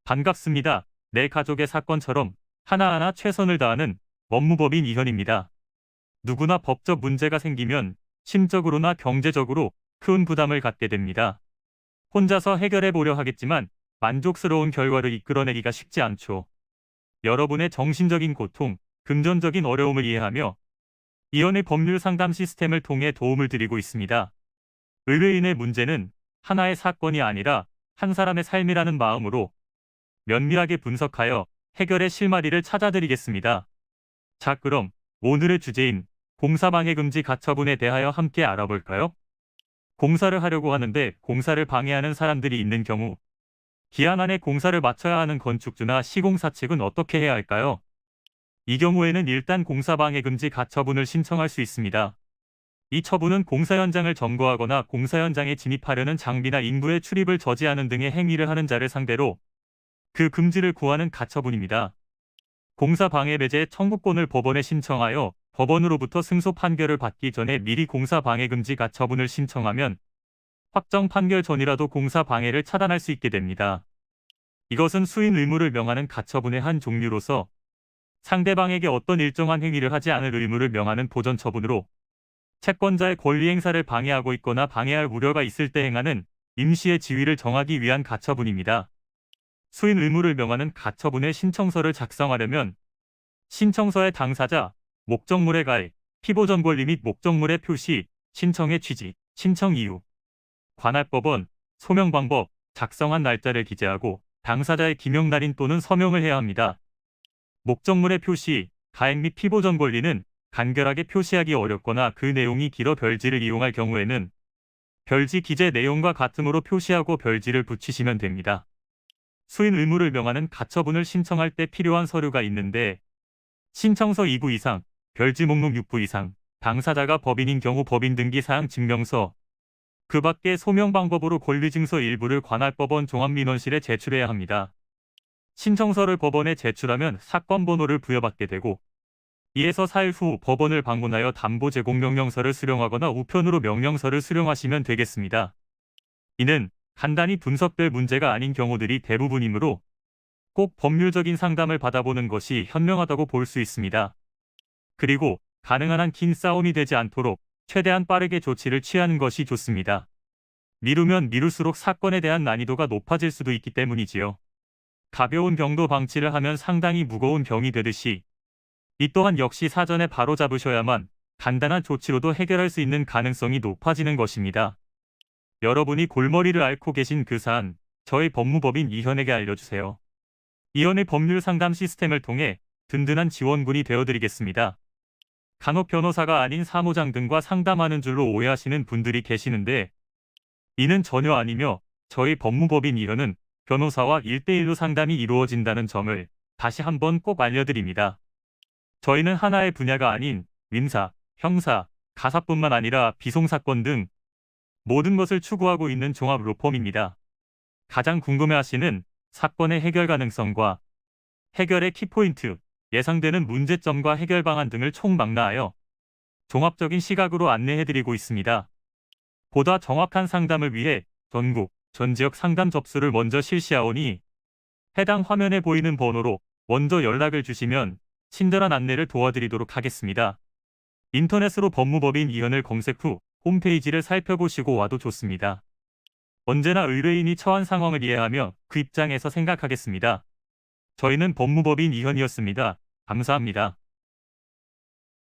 반갑습니다. 내 가족의 사건처럼 하나하나 최선을 다하는 법무법인 이현입니다. 누구나 법적 문제가 생기면 심적으로나 경제적으로 큰 부담을 갖게 됩니다. 혼자서 해결해 보려 하겠지만 만족스러운 결과를 이끌어내기가 쉽지 않죠. 여러분의 정신적인 고통, 금전적인 어려움을 이해하며 이현의 법률 상담 시스템을 통해 도움을 드리고 있습니다. 의뢰인의 문제는 하나의 사건이 아니라 한 사람의 삶이라는 마음으로 면밀하게 분석하여 해결의 실마리를 찾아드리겠습니다. 자, 그럼 오늘의 주제인 공사방해금지 가처분에 대하여 함께 알아볼까요? 공사를 하려고 하는데 공사를 방해하는 사람들이 있는 경우 기한 안에 공사를 마쳐야 하는 건축주나 시공사 측은 어떻게 해야 할까요? 이 경우에는 일단 공사방해금지 가처분을 신청할 수 있습니다. 이 처분은 공사 현장을 점거하거나 공사 현장에 진입하려는 장비나 인부의 출입을 저지하는 등의 행위를 하는 자를 상대로 그 금지를 구하는 가처분입니다. 공사방해 배제 청구권을 법원에 신청하여 법원으로부터 승소 판결을 받기 전에 미리 공사방해금지 가처분을 신청하면 확정 판결 전이라도 공사방해를 차단할 수 있게 됩니다. 이것은 수인 의무를 명하는 가처분의 한 종류로서 상대방에게 어떤 일정한 행위를 하지 않을 의무를 명하는 보전 처분으로 채권자의 권리 행사를 방해하고 있거나 방해할 우려가 있을 때 행하는 임시의 지위를 정하기 위한 가처분입니다. 수인 의무를 명하는 가처분의 신청서를 작성하려면 신청서의 당사자, 목적물의 가액, 피보전 권리 및 목적물의 표시, 신청의 취지, 신청 이유, 관할 법원, 소명 방법, 작성한 날짜를 기재하고 당사자의 기명 날인 또는 서명을 해야 합니다. 목적물의 표시, 가액 및 피보전 권리는 간결하게 표시하기 어렵거나 그 내용이 길어 별지를 이용할 경우에는 별지 기재 내용과 같음으로 표시하고 별지를 붙이시면 됩니다. 수인 의무를 명하는 가처분을 신청할 때 필요한 서류가 있는데 신청서 2부 이상, 별지 목록 6부 이상, 당사자가 법인인 경우 법인 등기 사항 증명서, 그 밖에 소명 방법으로 권리증서 일부를 관할법원 종합민원실에 제출해야 합니다. 신청서를 법원에 제출하면 사건 번호를 부여받게 되고 이에서 4일 후 법원을 방문하여 담보 제공 명령서를 수령하거나 우편으로 명령서를 수령하시면 되겠습니다. 이는 간단히 분석될 문제가 아닌 경우들이 대부분이므로 꼭 법률적인 상담을 받아보는 것이 현명하다고 볼 수 있습니다. 그리고 가능한 한 긴 싸움이 되지 않도록 최대한 빠르게 조치를 취하는 것이 좋습니다. 미루면 미룰수록 사건에 대한 난이도가 높아질 수도 있기 때문이지요. 가벼운 병도 방치를 하면 상당히 무거운 병이 되듯이 이 또한 역시 사전에 바로잡으셔야만 간단한 조치로도 해결할 수 있는 가능성이 높아지는 것입니다. 여러분이 골머리를 앓고 계신 그 사안, 저희 법무법인 이현에게 알려주세요. 이현의 법률 상담 시스템을 통해 든든한 지원군이 되어드리겠습니다. 간혹 변호사가 아닌 사무장 등과 상담하는 줄로 오해하시는 분들이 계시는데 이는 전혀 아니며 저희 법무법인 이현은 변호사와 1대1로 상담이 이루어진다는 점을 다시 한번 꼭 알려드립니다. 저희는 하나의 분야가 아닌 민사, 형사, 가사뿐만 아니라 비송사건 등 모든 것을 추구하고 있는 종합 로펌입니다. 가장 궁금해하시는 사건의 해결 가능성과 해결의 키포인트, 예상되는 문제점과 해결 방안 등을 총망라하여 종합적인 시각으로 안내해드리고 있습니다. 보다 정확한 상담을 위해 전국, 전 지역 상담 접수를 먼저 실시하오니 해당 화면에 보이는 번호로 먼저 연락을 주시면 친절한 안내를 도와드리도록 하겠습니다. 인터넷으로 법무법인 이현을 검색 후 홈페이지를 살펴보시고 와도 좋습니다. 언제나 의뢰인이 처한 상황을 이해하며 그 입장에서 생각하겠습니다. 저희는 법무법인 이현이었습니다. 감사합니다.